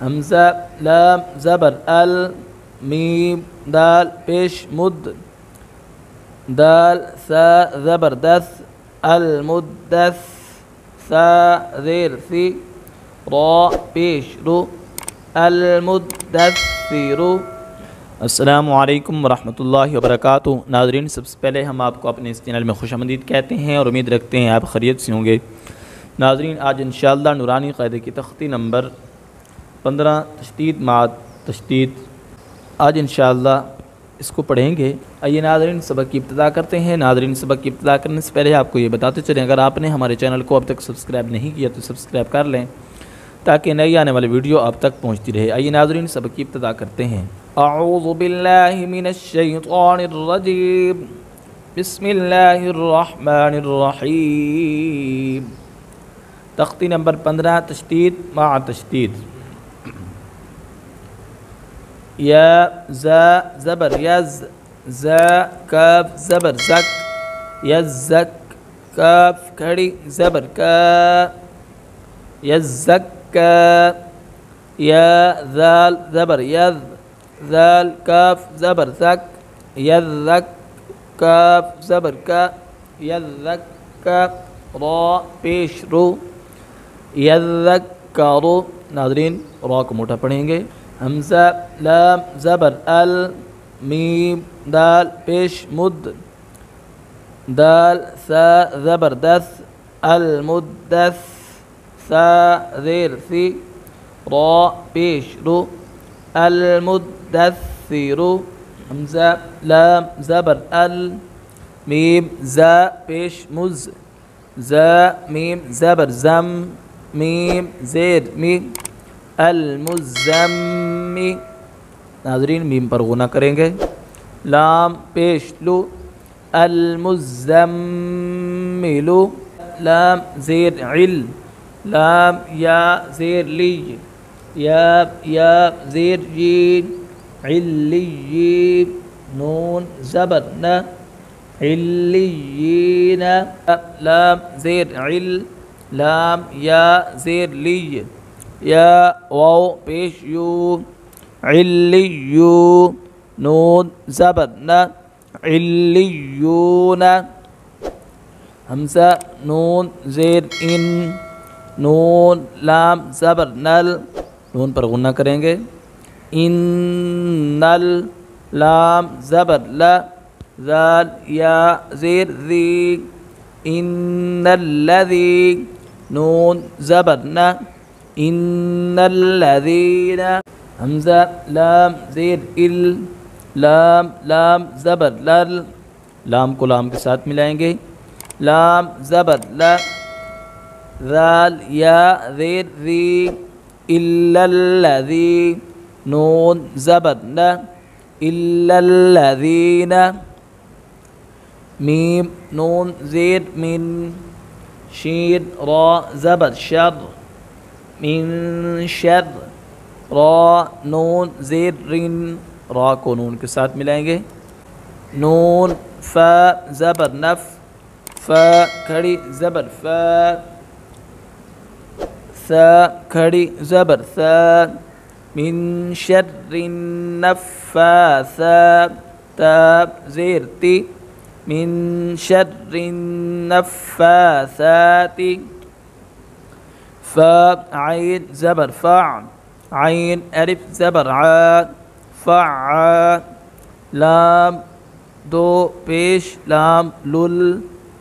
حمزہ لام زبر ال، میم دال پیش مد، دال ثا زبر دث، المدث، ثا زیر سی، را پیش رو، المدثر۔ السلام علیکم ورحمۃ اللہ وبرکاتہ۔ ناظرین، سب سے پہلے ہم آپ کو اپنے اس چینل میں خوش آمدید کہتے ہیں اور امید رکھتے ہیں آپ خیریت سے ہوں گے۔ ناظرین، آج انشاءاللہ نورانی قاعدے کی تختی نمبر 15 تشدید مع تشدید، آج انشاءاللہ اس کو پڑھیں گے۔ آئیے ناظرین سبق کی ابتدا کرتے ہیں۔ ناظرین، سبق کی ابتدا کرنے سے پہلے آپ کو یہ بتاتے چلیں، اگر آپ نے ہمارے چینل کو اب تک سبسکرائب نہیں کیا تو سبسکرائب کر لیں تاکہ نئی آنے والی ویڈیو آپ تک پہنچتی رہے۔ آئیے ناظرین سبق کی ابتدا کرتے ہیں۔ اعوذ باللہ من الشیطان الرجیم، بسم اللہ الرحمن الرحیم۔ تختی نمبر 15 تشدید مع تشدید۔ یا زا زبر یز، زا کاف زبر زک، یزک، کاف کھڑی زبر کا، یزکا، یا ذال زبر یذ، ذال کاف زبر زک، یذک، کاف زبر کا، یذکا، را پیش رو، یذکرو۔ ناظرین، را کو موٹا پڑھیں گے۔ حمزہ لام زبر ال، میم دال پیش مد، دال ثا زبر دث، المدث، ثا زیر سی، را پیش رو، المدثر۔ حمزہ لام زبر ال، میم زا پیش مز، زا میم زبر زم، میم زیر میم، المزمی۔ ناظرین، میم پر غنہ کریں گے۔ لام پیش لو، المزملو، لام زیر عل، لام یا زیر لی، یا زیر جین، علیین، نون زبر نا، علیین، لام زیر عل، لام یا زیر لی، یا واو پیش یو، علیو، نون زبر نا، علیون۔ حمزہ نون زیر ان، نون لام زبر نل، نون پر غنہ کریں گے۔ انل، لام زبر لا، ذال یا زیر ذی، ان الذی، نون زبر نا، ان الذین۔ حمزہ لام زیر ال، لام زبر لل، لام کو لام کے ساتھ ملائیں گے۔ لام زبر لا، ذال یا زیر ذی، الا الذی، نون زبر نا، الا الذین۔ میم نون زیر من، شین را زبر شر، من شر، را نون زیر رن، را کو نون کے ساتھ ملائیں گے۔ نون فا زبر نف، فا کھڑی زبر فا، ثا کھڑی زبر ثا، من شر النفاثات، تا زیر تی، من شر النفاثات۔ فا عین زبر فع، عین الف زبر ع، فع، لام دو پیش لام لل،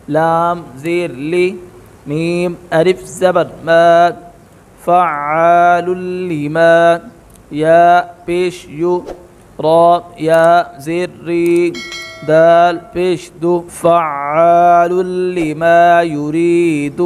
لام زیر لی، میم الف زبر ما، فعال لما، یا پیش یو، را یا زیر ری، دال پیش دو، فعال لما یرید۔